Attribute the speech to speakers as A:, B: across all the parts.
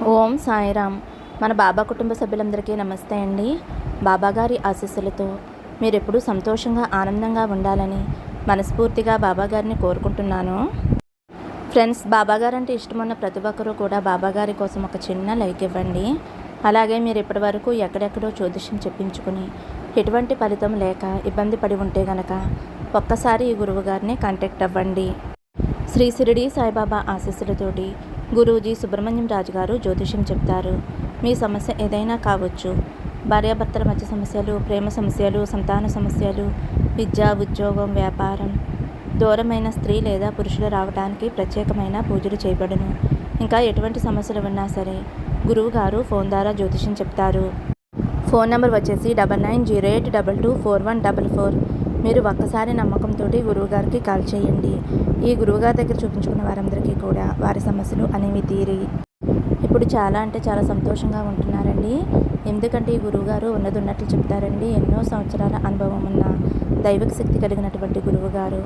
A: ఓం సాయిరామ్. మన బాబా కుటుంబ సభ్యులందరికీ నమస్తే అండి. బాబాగారి ఆశీస్సులతో మీరు ఎప్పుడూ సంతోషంగా ఆనందంగా ఉండాలని మనస్ఫూర్తిగా బాబాగారిని కోరుకుంటున్నాను. ఫ్రెండ్స్, బాబాగారు అంటే ఇష్టమున్న ప్రతి ఒక్కరూ కూడా బాబాగారి కోసం ఒక చిన్న లైక్ ఇవ్వండి. అలాగే మీరు ఇప్పటి వరకు ఎక్కడెక్కడో జ్యోతిష్యం చెప్పించుకుని ఎటువంటి ఫలితం లేక ఇబ్బంది పడి ఉంటే గనక ఒక్కసారి ఈ గురువు గారిని కాంటాక్ట్ అవ్వండి. శ్రీ షిరిడి సాయిబాబా ఆశీస్సులతోటి గురూజీ సుబ్రహ్మణ్యం రాజు గారు జ్యోతిష్యం చెప్తారు. మీ సమస్య ఏదైనా కావచ్చు. భార్యాభర్తల మధ్య సమస్యలు, ప్రేమ సమస్యలు, సంతాన సమస్యలు, విద్య, ఉద్యోగం, వ్యాపారం, దూరమైన స్త్రీ లేదా పురుషులు రావడానికి ప్రత్యేకమైన పూజలు చేయబడును. ఇంకా ఎటువంటి సమస్యలు ఉన్నా సరే గురువు గారు ఫోన్ ద్వారా జ్యోతిష్యం చెప్తారు. ఫోన్ నెంబర్ వచ్చేసి 9908224144. మీరు ఒక్కసారి నమ్మకంతో గురువుగారికి కాల్ చేయండి. ఈ గురువుగారి దగ్గర చూపించుకున్న వారందరికీ కూడా వారి సమస్యలు అనేవి తీరి ఇప్పుడు చాలా అంటే చాలా సంతోషంగా ఉంటున్నారండి. ఎందుకంటే ఈ గురువుగారు ఉన్నట్లు చెప్తారండి. ఎన్నో సంవత్సరాల అనుభవం ఉన్న దైవిక శక్తి కలిగినటువంటి గురువుగారు.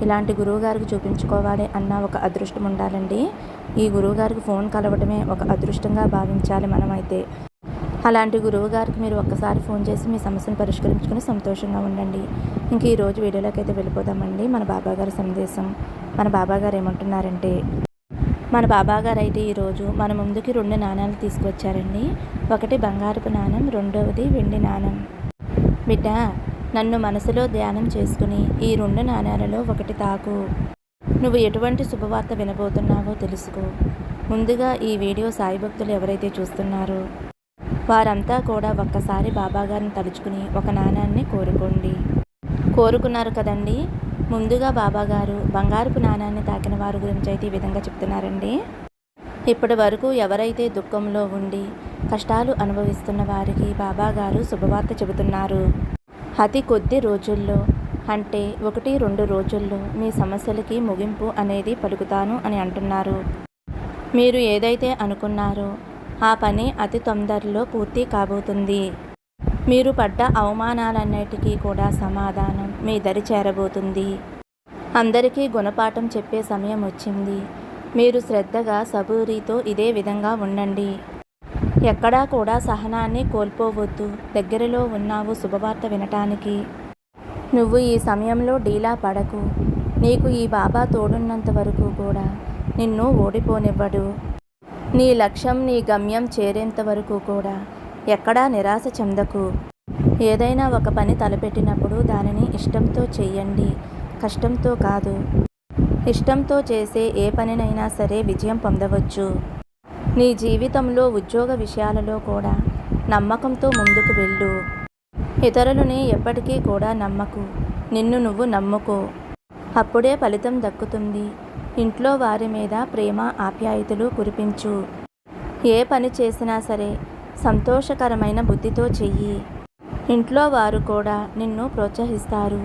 A: ఇలాంటి గురువుగారికి చూపించుకోవాలి అన్న ఒక అదృష్టం ఉండాలండి. ఈ గురువుగారికి ఫోన్ కలవడమే ఒక అదృష్టంగా భావించాలి మనమైతే. అలాంటి గురువు గారికి మీరు ఒక్కసారి ఫోన్ చేసి మీ సమస్యను పరిష్కరించుకుని సంతోషంగా ఉండండి. ఇంక ఈరోజు వీడియోలోకి అయితే వెళ్ళిపోదామండి. మన బాబాగారి సందేశం. మన బాబాగారు ఏమంటున్నారంటే, మన బాబాగారు అయితే ఈరోజు మన ముందుకి 2 నాణాలు తీసుకొచ్చారండి. ఒకటి బంగారపు నాణం, రెండవది వెండి నాణం. బిడ్డ, నన్ను మనసులో ధ్యానం చేసుకుని ఈ 2 నాణాలలో ఒకటి తాకు. నువ్వు ఎటువంటి శుభవార్త వినబోతున్నావో తెలుసుకో. ముందుగా ఈ వీడియో సాయి భక్తులు ఎవరైతే చూస్తున్నారో వారంతా కూడా ఒక్కసారి బాబాగారిని తలుచుకుని ఒక నాణాన్ని కోరుకోండి. కోరుకున్నారు కదండి. ముందుగా బాబాగారు బంగారపు నాణాన్ని తాకిన వారి గురించి అయితే ఈ విధంగా చెప్తున్నారండి. ఇప్పటి వరకు ఎవరైతే దుఃఖంలో ఉండి కష్టాలు అనుభవిస్తున్న వారికి బాబాగారు శుభవార్త చెబుతున్నారు. అతి కొద్ది రోజుల్లో, అంటే 1-2 రోజుల్లో మీ సమస్యలకి ముగింపు అనేది పలుకుతాను అని అంటున్నారు. మీరు ఏదైతే అనుకున్నారో ఆ పని అతి తొందరలో పూర్తి కాబోతుంది. మీరు పడ్డ అవమానాలన్నిటికీ కూడా సమాధానం మీ దరి చేరబోతుంది. అందరికీ గుణపాఠం చెప్పే సమయం వచ్చింది. మీరు శ్రద్ధగా సబూరితో ఇదే విధంగా ఉండండి. ఎక్కడా కూడా సహనాన్ని కోల్పోవద్దు. దగ్గరలో ఉన్నావు శుభవార్త వినటానికి. నువ్వు ఈ సమయంలో డీలా పడకు. నీకు ఈ బాబా తోడున్నంత వరకు కూడా నిన్ను ఓడిపోనివ్వడు. నీ లక్ష్యం, నీ గమ్యం చేరేంత వరకు కూడా ఎక్కడా నిరాశ చెందకు. ఏదైనా ఒక పని తలపెట్టినప్పుడు దానిని ఇష్టంతో చెయ్యండి, కష్టంతో కాదు. ఇష్టంతో చేసే ఏ పనినైనా సరే విజయం పొందవచ్చు. నీ జీవితంలో ఉద్యోగ విషయాలలో కూడా నమ్మకంతో ముందుకు వెళ్ళు. ఇతరులని ఎప్పటికీ కూడా నమ్మకు. నిన్ను నువ్వు నమ్ముకో. అప్పుడే ఫలితం దక్కుతుంది. ఇంట్లో వారి మీద ప్రేమ, ఆప్యాయతలు కురిపించు. ఏ పని చేసినా సరే సంతోషకరమైన బుద్ధితో చెయ్యి. ఇంట్లో వారు కూడా నిన్ను ప్రోత్సహిస్తారు.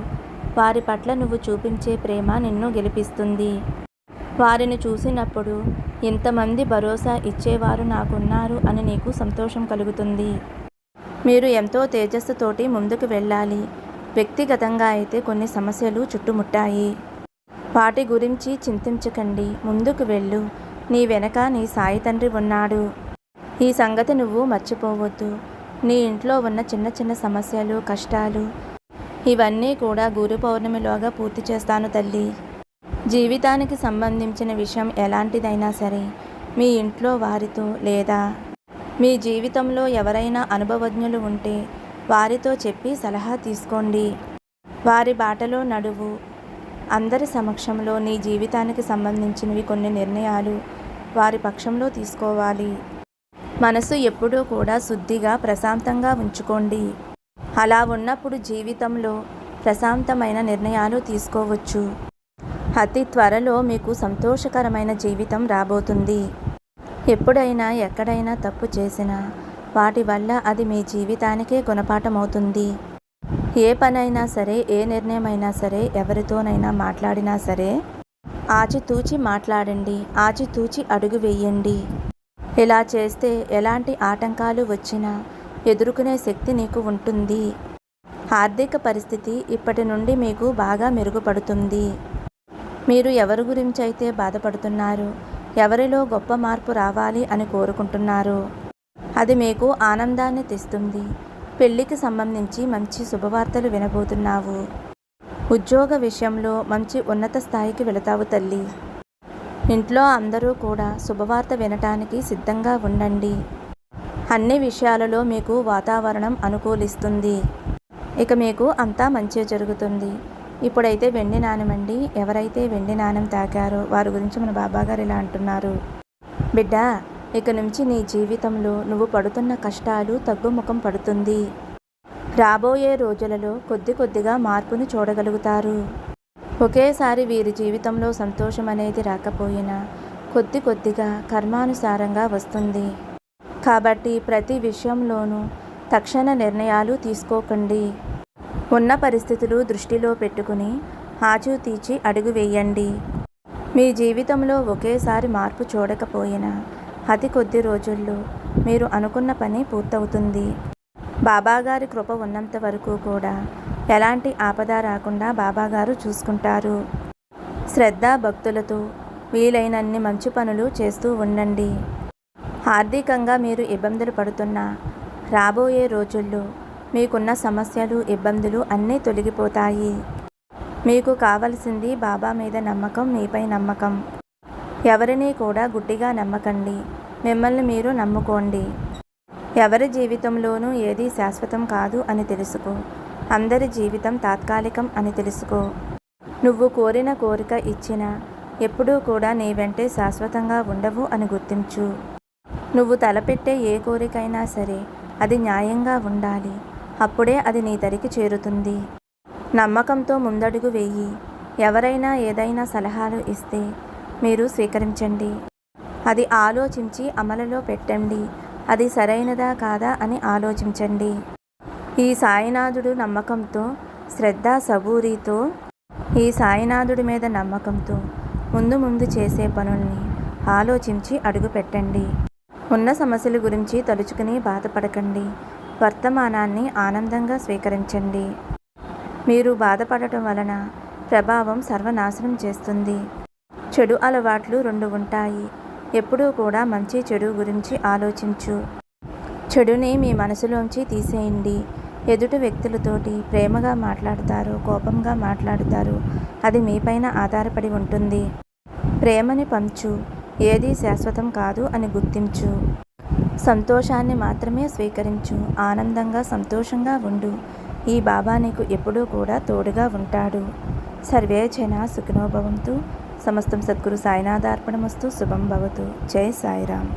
A: వారి పట్ల నువ్వు చూపించే ప్రేమ నిన్ను గెలిపిస్తుంది. వారిని చూసినప్పుడు ఇంతమంది భరోసా ఇచ్చేవారు నాకున్నారు అని నీకు సంతోషం కలుగుతుంది. మీరు ఎంతో తేజస్సుతోటి ముందుకు వెళ్ళాలి. వ్యక్తిగతంగా అయితే కొన్ని సమస్యలు చుట్టుముట్టాయి. వాటి గురించి చింతించకండి. ముందుకు వెళ్ళు. నీ వెనక నీ సాయి తండ్రి ఉన్నాడు. ఈ సంగతి నువ్వు మర్చిపోవద్దు. నీ ఇంట్లో ఉన్న చిన్న చిన్న సమస్యలు, కష్టాలు ఇవన్నీ కూడా గురు పౌర్ణమిలోగా పూర్తి చేస్తాను తల్లి. జీవితానికి సంబంధించిన విషయం ఎలాంటిదైనా సరే మీ ఇంట్లో వారితో లేదా మీ జీవితంలో ఎవరైనా అనుభవజ్ఞులు ఉంటే వారితో చెప్పి సలహా తీసుకోండి. వారి బాటలో నడువు. అందరి సమక్షంలో నీ జీవితానికి సంబంధించినవి కొన్ని నిర్ణయాలు వారి పక్షంలో తీసుకోవాలి. మనసు ఎప్పుడూ కూడా శుద్ధిగా, ప్రశాంతంగా ఉంచుకోండి. అలా ఉన్నప్పుడు జీవితంలో ప్రశాంతమైన నిర్ణయాలు తీసుకోవచ్చు. అతి త్వరలో మీకు సంతోషకరమైన జీవితం రాబోతుంది. ఎప్పుడైనా ఎక్కడైనా తప్పు చేసినా వాటి వల్ల అది మీ జీవితానికే గుణపాఠమవుతుంది. ఏ పనైనా సరే, ఏ నిర్ణయమైనా సరే, ఎవరితోనైనా మాట్లాడినా సరే ఆచితూచి మాట్లాడండి. ఆచితూచి అడుగు వేయండి. ఇలా చేస్తే ఎలాంటి ఆటంకాలు వచ్చినా ఎదుర్కొనే శక్తి నీకు ఉంటుంది. ఆర్థిక పరిస్థితి ఇప్పటి నుండి మీకు బాగా మెరుగుపడుతుంది. మీరు ఎవరి గురించి అయితే బాధపడుతున్నారో ఎవరిలో గొప్ప మార్పు రావాలి అని కోరుకుంటున్నారో అది మీకు ఆనందాన్ని తెస్తుంది. పెళ్లికి సంబంధించి మంచి శుభవార్తలు వినబోతున్నావు. ఉద్యోగ విషయంలో మంచి ఉన్నత స్థాయికి వెళతావు తల్లి. ఇంట్లో అందరూ కూడా శుభవార్త వినటానికి సిద్ధంగా ఉండండి. అన్ని విషయాలలో మీకు వాతావరణం అనుకూలిస్తుంది. ఇక మీకు అంతా మంచి జరుగుతుంది. ఇప్పుడైతే వెండి నాణెమండి. ఎవరైతే వెండి నాణెం తాకారో వారి గురించి మన బాబాగారు ఇలా అంటున్నారు. బిడ్డ, ఇక నుంచి నీ జీవితంలో నువ్వు పడుతున్న కష్టాలు తగ్గుముఖం పడుతుంది. రాబోయే రోజులలో కొద్ది కొద్దిగా మార్పును చూడగలుగుతారు. ఒకేసారి వీరి జీవితంలో సంతోషం అనేది రాకపోయినా కొద్ది కొద్దిగా కర్మానుసారంగా వస్తుంది. కాబట్టి ప్రతి విషయంలోనూ తక్షణ నిర్ణయాలు తీసుకోకండి. ఉన్న పరిస్థితులు దృష్టిలో పెట్టుకుని ఆచితూచి అడుగు వేయండి. మీ జీవితంలో ఒకేసారి మార్పు చూడకపోయినా అతి కొద్ది రోజుల్లో మీరు అనుకున్న పని పూర్తవుతుంది. బాబాగారి కృప ఉన్నంత వరకు కూడా ఎలాంటి ఆపద రాకుండా బాబాగారు చూసుకుంటారు. శ్రద్ధ భక్తులతో వీలైనన్ని మంచి పనులు చేస్తూ ఉండండి. ఆర్థికంగా మీరు ఇబ్బందులు పడుతున్నా రాబోయే రోజుల్లో మీకున్న సమస్యలు ఇబ్బందులు అన్నీ తొలగిపోతాయి. మీకు కావలసింది బాబా మీద నమ్మకం, మీపై నమ్మకం. ఎవరినీ కూడా గుడ్డిగా నమ్మకండి. మిమ్మల్ని మీరు నమ్ముకోండి. ఎవరి జీవితంలోనూ ఏదీ శాశ్వతం కాదు అని తెలుసుకో. అందరి జీవితం తాత్కాలికం అని తెలుసుకో. నువ్వు కోరిన కోరిక ఇచ్చినా ఎప్పుడూ కూడా నీ వెంటే శాశ్వతంగా ఉండవు అని గుర్తించు. నువ్వు తలపెట్టే ఏ కోరికైనా సరే అది న్యాయంగా ఉండాలి. అప్పుడే అది నీ దరికి చేరుతుంది. నమ్మకంతో ముందడుగు వేయి. ఎవరైనా ఏదైనా సలహాలు ఇస్తే మీరు స్వీకరించండి. అది ఆలోచించి అమలులో పెట్టండి. అది సరైనదా కాదా అని ఆలోచించండి. ఈ సాయినాథుడు నమ్మకంతో, శ్రద్ధ సబూరితో, ఈ సాయినాథుడి మీద నమ్మకంతో ముందు చేసే పనుల్ని ఆలోచించి అడుగు పెట్టండి. ఉన్న సమస్యల గురించి తలుచుకుని బాధపడకండి. వర్తమానాన్ని ఆనందంగా స్వీకరించండి. మీరు బాధపడటం వలన ప్రభావం సర్వనాశనం చేస్తుంది. చెడు అలవాట్లు 2 ఉంటాయి. ఎప్పుడూ కూడా మంచి చెడు గురించి ఆలోచించు. చెడుని మీ మనసులోంచి తీసేయండి. ఎదుటి వ్యక్తులతోటి ప్రేమగా మాట్లాడతారు, కోపంగా మాట్లాడతారు, అది మీపైన ఆధారపడి ఉంటుంది. ప్రేమని పంచు. ఏదీ శాశ్వతం కాదు అని గుర్తించు. సంతోషాన్ని మాత్రమే స్వీకరించు. ఆనందంగా సంతోషంగా ఉండు. ఈ బాబా నీకు ఎప్పుడూ కూడా తోడుగా ఉంటాడు. సర్వే జనా సుఖినో భవంతు. సమస్తం సద్గురు సాయినాథార్పణమస్తు. శుభం భవతు. జై సాయిరామ్.